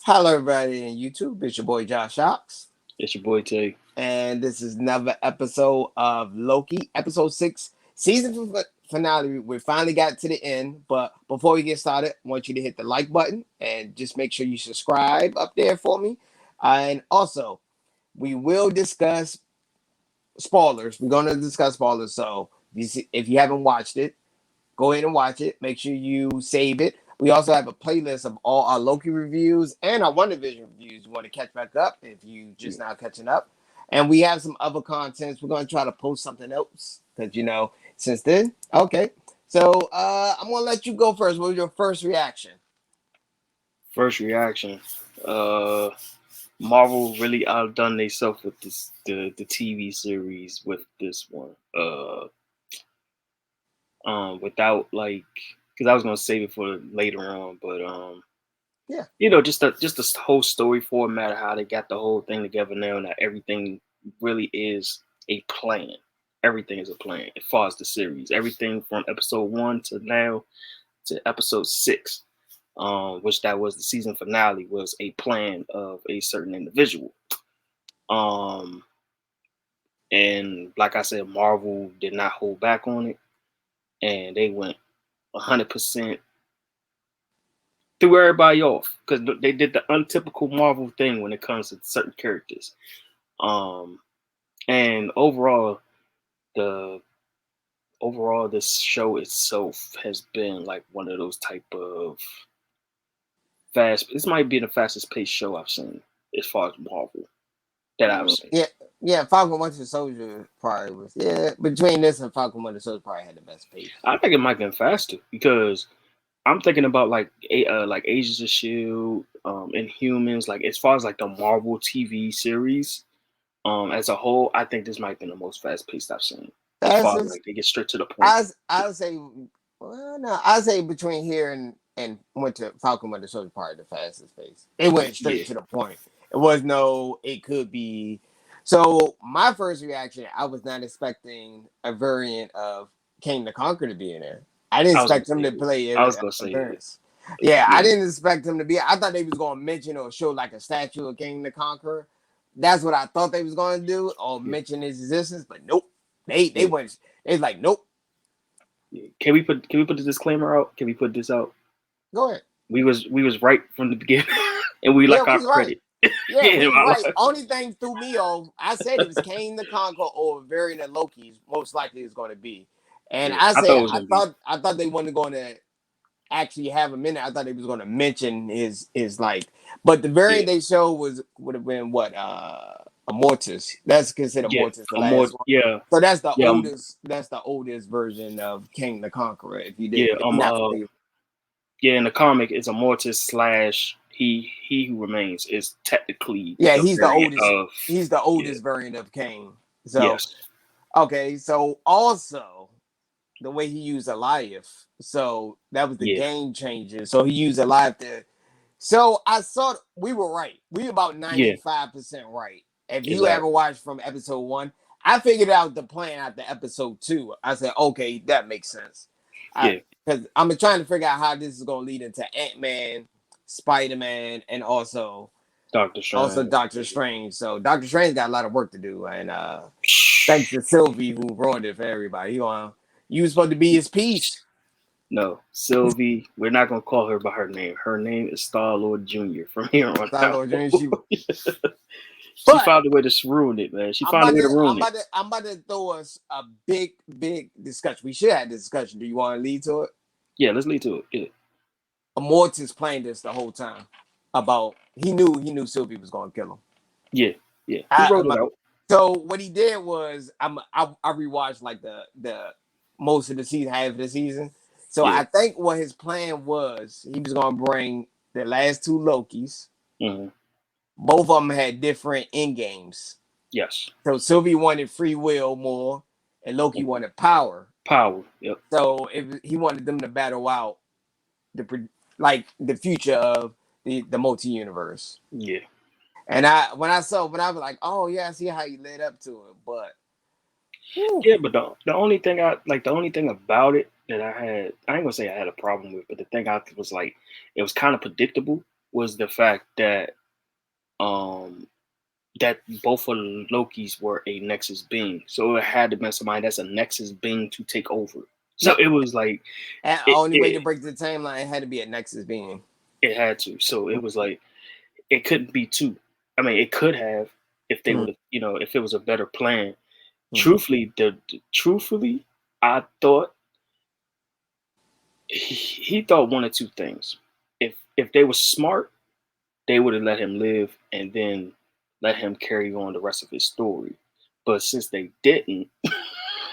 Hello, everybody in YouTube. It's your boy Josh Shocks, It's your boy Tay. and this is another episode of Loki, episode 6, finale. We finally got to the end, but before we get started, I want you to hit the like button and just make sure you subscribe up there for me. And also, we will discuss spoilers. We're going to discuss spoilers, so if you haven't watched it, go ahead and watch it. Make sure you save it. We also have a playlist of all our Loki reviews and our WandaVision reviews. You want to catch back up if you just now catching up. And we have some other contents. We're going to try to post something else because, since then. Okay. So I'm going to let you go first. What was your first reaction? First reaction. Uh Marvel really outdone themselves with the TV series with this one. Without like, because I was gonna save it for later on, but Yeah. just the whole story format, how they got the whole thing together now, and that everything really is a plan. Everything is a plan as far as the series. Everything from episode 1 to now to episode 6, which that was the season finale, was a plan of a certain individual. Um, and like I said, Marvel did not hold back on it, and they went 100% threw everybody off because they did the untypical Marvel thing when it comes to certain characters. Um, and the overall this show itself has been like one of those type of fast. This might be the fastest paced show I've seen as far as Marvel that I've seen. Yeah. Yeah, Falcon Winter Soldier probably was. Yeah, between this and Falcon Winter Soldier probably had the best pace. I think it might be faster because I'm thinking about like Agents of Shield, Inhumans. Like as far as like the Marvel TV series, as a whole, I think this might be the most fast paced I've seen. As That's far as just, like they get straight to the point. I'll say, well, no, I'll say between here and Winter Falcon Winter Soldier probably the fastest pace. It went straight Yeah, to the point. It was no, it could be. So my first reaction, I was not expecting a variant of King the Conqueror to be in there. I didn't I was gonna expect him say to it. play I every was gonna say it. appearance. Yeah, I Yeah, didn't expect him to be. I thought they was gonna mention or show like a statue of King the Conqueror. That's what I thought they was gonna do, or yeah, mention his existence. But nope, they yeah, went. They was like, nope. yeah. Can we put the disclaimer out? Can we put this out? Go ahead. We was right from the beginning, and we Yeah, like we our was right. credit. Yeah, Yeah, we was right. Only thing threw me off, I said it was Kane the Conqueror or a variant of Loki's most likely is going to be. And yeah. I I thought say it was gonna be. I thought they weren't going to actually have him in it. I thought they was going to mention his like, but the Yeah, variant they showed would have been what a Mortis. That's considered yeah. Mortis the A more, last one. yeah, So that's the yeah, oldest. That's the oldest version of King the Conqueror. yeah. If you're not familiar. Yeah. In the comic, it's a Mortis slash he who remains is technically Yeah, the he's the variant oldest. of. He's the Yeah. oldest variant of Kang. So Yes. okay, so also the way he used Elias, so that was the Yeah. game changer. So he used Elias to. So I saw we were right. We were about Yeah. 95% right. If you ever Exactly. watched from episode 1, I figured out the plan after episode 2. I said, okay, that makes sense. Yeah. Because I'm trying to figure out how this is going to lead into Ant-Man, Spider-Man, and Doctor also Strange. Doctor Strange. So Doctor Strange got a lot of work to do, and thanks to Sylvie who ruined it for everybody. You was supposed to be his piece. No, Sylvie. We're not gonna call her by her name. Her name is Star Lord Junior. From here on Star out, Lord Junior. she But found a way to ruin it, man. She found a way to ruin it. I'm about to throw us a big discussion. We should have this discussion. Do you want to lead to it? Yeah, let's lead to it. Yeah, Mortis playing this the whole time about he knew Sylvie was gonna kill him. yeah, yeah. He wrote it out. So what he did was I rewatched like the most of the season, half of the season. So Yeah. I think what his plan was, he was gonna bring the last two Lokis. Hmm. Both of them had different end games. Yes. So Sylvie wanted free will more, and Loki Mhm. wanted power. Power. Yep. So if he wanted them to battle out the future of the multi universe. Yeah. And when I was like, oh yeah, I see how you led up to it, but whew, Yeah, but the only thing the only thing about it that I ain't gonna say I had a problem with, but the thing I was like, it was kind of predictable. was the fact that um that both of Lokis were a Nexus being, so it had to be somebody that's a Nexus being to take over. So Yep. it was like And it only way to it, break the timeline had to be a Nexus being. it had to. So it was like it couldn't be two. I mean, it could have if they Mhm. would have, if it was a better plan. Mhm. Truthfully, I thought he thought one or two things. If they were smart, they would have let him live and then let him carry on the rest of his story. But since they didn't,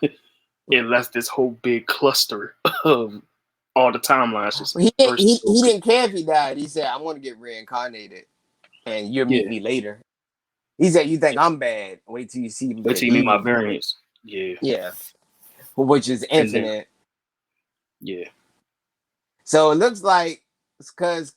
it left this whole big cluster of all the timelines just He, bursting he open. didn't care if he died. He said, "I want to get reincarnated, and you'll meet Yeah. me later." He said, "You think I'm bad? Wait till you see Wait the till you meet my evil." variants. Yeah. Yeah, which is And then infinite. yeah. So it looks like because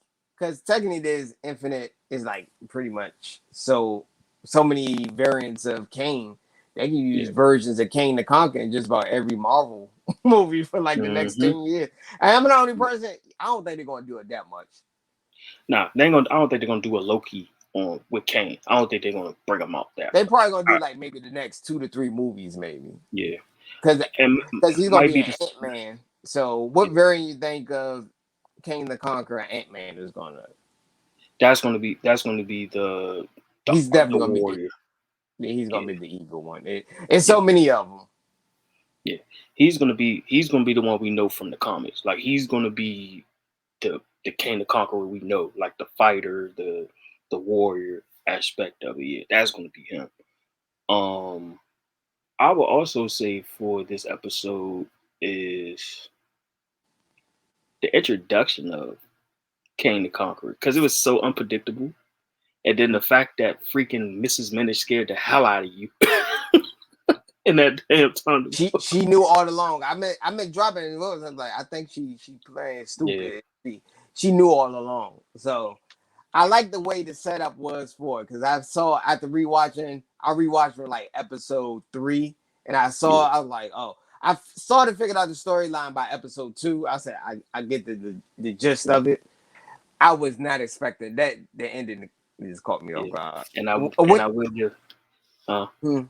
technically there's infinite is like pretty much so many variants of Kane. They can use Yeah. versions of Kane the Conquer in just about every Marvel movie for like the next Mm-hmm. 10 years. And I'm the only person. I don't think they're gonna do it that much. Nah, they ain't gonna. I don't think they're gonna do a Loki on with Kane. I don't think they're gonna bring him out that They much. probably gonna do like maybe the next 2 to 3 movies, maybe Yeah, because and he's gonna might be be an the Ant Man. So what yeah. variant you think of Kane the Conqueror Ant Man is gonna? That's gonna be the He's definitely the gonna be the warrior. he's gonna Yeah, be the evil one. It's yeah, so many of them. yeah. He's gonna be the one we know from the comics. Like he's gonna be the King the Conqueror we know, like the fighter, the warrior aspect of it. Yeah, that's gonna be him. Um, I will also say for this episode is the introduction of King the Conqueror because it was so unpredictable. And then the fact that freaking Mrs. Minute scared the hell out of you in that damn tunnel. She knew all along. I meant dropping it. I was like, I think she playing Yeah, stupid. She knew all along. So I like the way the setup was for it because I saw after rewatching, I rewatched for like episode 3, and I yeah, saw I was like, oh, I sort of figured out the storyline by episode 2. I said I get the gist of it. I was not expecting that. The ending just caught me off yeah. guard. And I and What? I will give uh Hmm,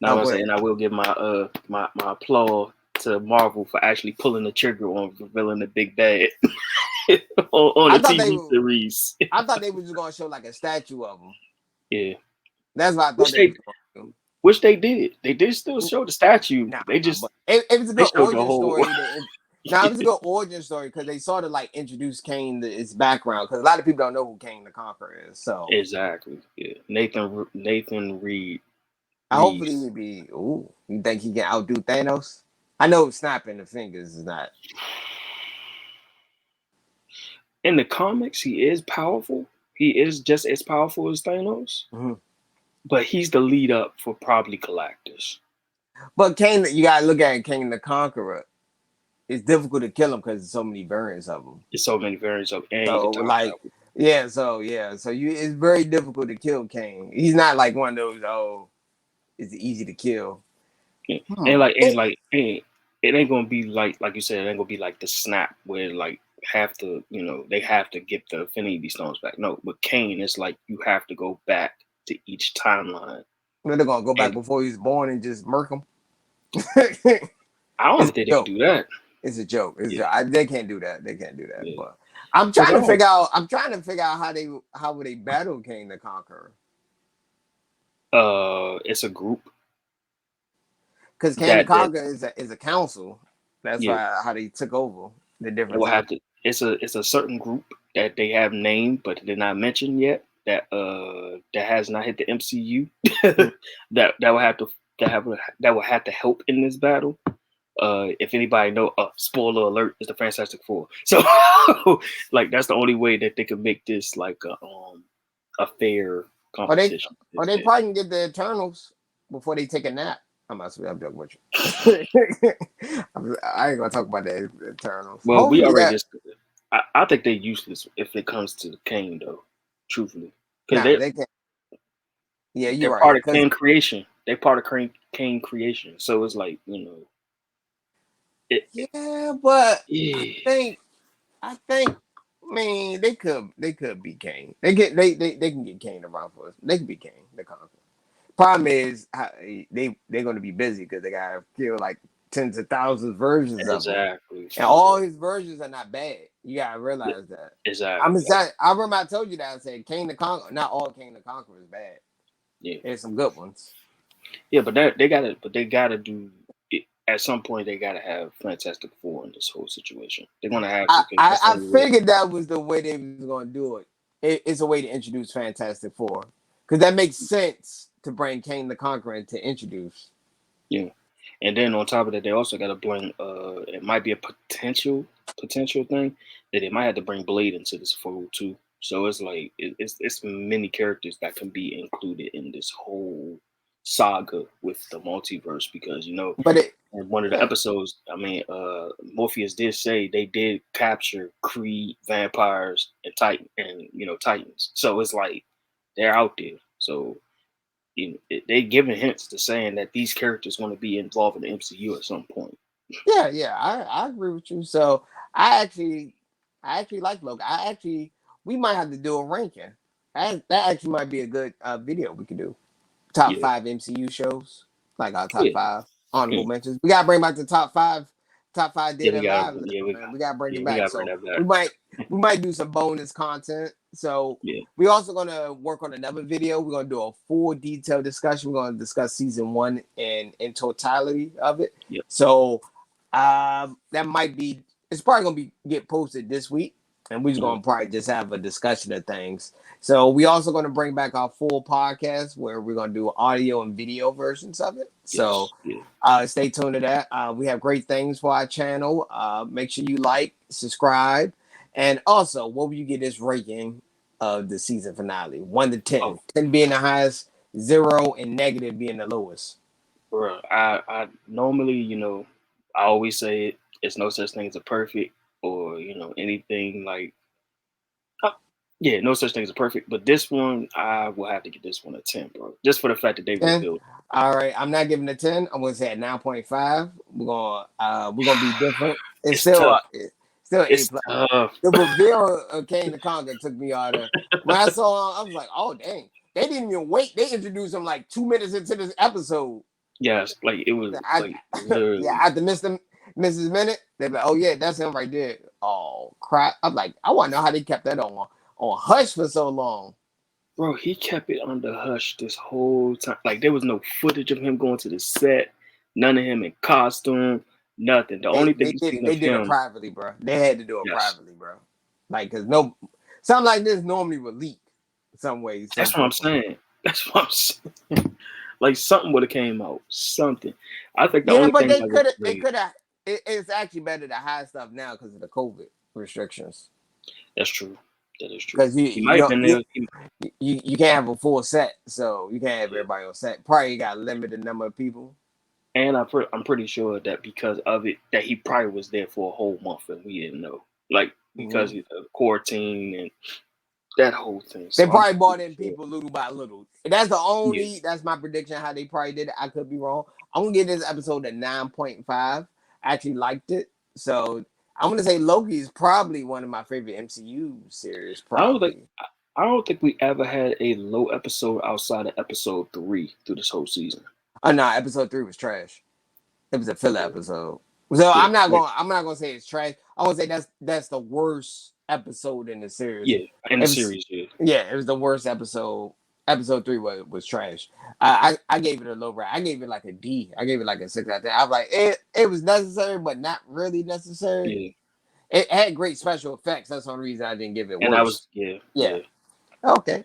now no, I'm go saying ahead. and I will give my applause to Marvel for actually pulling the trigger on revealing the big bad on I the thought they TV series. I thought they were just gonna show like a statue of him. Yeah. That's what I thought Which they was they gonna which they did. They did still do. show the statue. Nah, They just but it was a they good showed the origin whole story. Now it was a good origin story because they sort of like introduced Kane to his background because a lot of people don't know who Kane the Conqueror is. So exactly. Yeah. Nathan Reed I hopefully Reeves. he'd be. Ooh, you think he can outdo Thanos? I know snapping the fingers is not. In the comics, he is powerful. He is just as powerful as Thanos, Mhm. but he's the lead up for probably Galactus. But Kane, you gotta look at Kane the Conqueror. It's difficult to kill him because there's so many variants of him. There's so many variants of, and he So can time like, travel. so you it's very difficult to kill Kane. He's not like one of those. Oh, it's easy to kill. Yeah. And Hmm. like, and like, and it ain't gonna be like you said, it ain't gonna be like the snap where like have to, they have to get the Infinity Stones back. No, with Kane, it's like you have to go back to each timeline. They're gonna go back And before he was born and just murk him. I It's don't a think they can joke. do that. It's a joke. Yeah, They can't do that. They can't do that. yeah. But I'm Because trying I to don't. figure out. I'm trying to figure out how would they battle King the Conqueror It's a group because King the that Conqueror is a council. That's yeah. why how they took over the It different will time. have to. It's a certain group that they have named, but they're not mentioned yet. That has not hit the MCU. Mhm. that will have to that will have to help in this battle. If anybody know, spoiler alert, is the Fantastic Four. So, like, that's the only way that they can make this like a fair Or they competition. or Is they that probably can get the Eternals before they take a nap. I'm joking with you. I ain't gonna talk about the Eternals. well, we Hopefully already that. just. I think they're useless if it comes to Kane, though. Truthfully, because Nah, they can't. Yeah, you're they're right. part of Because Kane creation. They're part of Kane creation. So it's like it yeah, but I yeah. think I think mean, they could be Kang. They can get Kang around for us. They can be Kang the Conqueror. Problem is, they're going to be busy because they got to kill like tens of thousands versions of him, Exactly. and all his versions are not bad. You gotta realize that. I'm Exactly. excited. I remember I told you that. I said King the Conqueror. Not all King the Conqueror is bad. Yeah. There's some good ones. Yeah, but they gotta do it. At some point they gotta have Fantastic Four in this whole situation. They're gonna have to, because that's the I only way. figured that was the way they was gonna do it. It's a way to introduce Fantastic Four because that makes sense to bring King the Conqueror to introduce. Yeah. And then on top of that, they also got to bring. It might be a potential thing that they might have to bring Blade into this fold too. So it's like it's many characters that can be included in this whole saga with the multiverse, because But it, in one of the yeah, episodes, I mean, Morpheus did say they did capture Kree vampires and Titans. So it's like they're out there. So they giving hints to saying that these characters going to be involved in the MCU at some point. yeah, I agree with you. So I actually like Loki. We might have to do a ranking. That actually might be a good video we could do. Top Yeah, five MCU shows, like our top yeah, five honorable yeah. mentions. We gotta bring back the top five Yeah, dead and alive list, man. We gotta bring it we back. gotta bring So that back. we might do some bonus content. So Yeah, we also gonna work on another video. We're gonna do a full detailed discussion. We're gonna discuss season one and in totality of it. yeah, So that might be it's probably gonna be get posted this week, and we're just mhm, gonna probably just have a discussion of things. So we also gonna bring back our full podcast where we're gonna do audio and video versions of it. So yes, yeah. stay tuned to that. We have great things for our channel. Make sure you like, subscribe, and also what will you get this ranking of the season finale? 1 to 10. Oh, 10 being the highest, 0 and negative being the lowest. bro, I normally, I always say it. It's no such thing as a perfect, or anything like. uh, Yeah, no such thing as a perfect. But this one, I will have to get this one a 10, bro. Just for the fact that they 10. revealed. All right, I'm not giving it 10. I'm gonna say at 9.5. We're gonna be different. It's tough. It's still A It's plus. tough. The reveal of Kane the Conqueror took me out of when I saw him, I was like, oh dang. They didn't even wait. They introduced him like 2 minutes into this episode. Yes, like it was I, like yeah, literally. after Mrs. Minute, they're like, oh yeah, that's him right there. Oh crap. I'm like, I wanna know how they kept that on hush for so long. Bro, he kept it under hush this whole time. Like there was no footage of him going to the set, none of him in costume, nothing. The only thing They you did seen it. of They did it him, privately, bro. They had to do it yes, privately, bro. Like, cause no, something like this normally would leak some ways, some that's what I'm point. saying. That's what I'm saying. Like something would have came out, something. I think the Yeah, only but thing they that was could have. They really, could have. It's actually better to hide stuff now because of the COVID restrictions. that's true. That is true. Because He might have been there. you can't have a full set, so you can't have Yeah. everybody on set. Probably got a limited number of people. And I'm pretty sure that because of it, that he probably was there for a whole month and we didn't know. Like because Mhm. of quarantine and that whole thing. They So I'm probably brought pretty in sure. people little by little. That's the Yeah. only. That's my prediction. How they probably did it. I could be wrong. I'm gonna give this episode a 9.5. I actually liked it, so I'm gonna say Loki is probably one of my favorite MCU series. I don't think Probably. I don't think we ever had a low episode outside of episode 3 through this whole season. Oh no, episode 3 was trash. It was a filler Yeah, episode. So yeah, like, I'm not gonna say it's trash. I want to say that's the worst episode in the series. yeah. In the It was series, yeah, yeah, it was the worst episode. Episode 3 was trash. I gave it a low rate. I gave it like a D. I gave it like a 6 out of 10. I was like, it was necessary, but not really necessary. yeah. It had great special effects. That's the only reason I didn't give it And I worse. was, yeah, Yeah. yeah. Okay.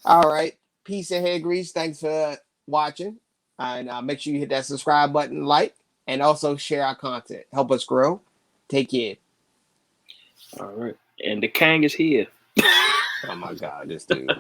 All right. Peace and hair grease. Thanks for watching. And make sure you hit that subscribe button, like, and also share our content. Help us grow. Take care. All right. And the Kang is here. Oh my God, this dude.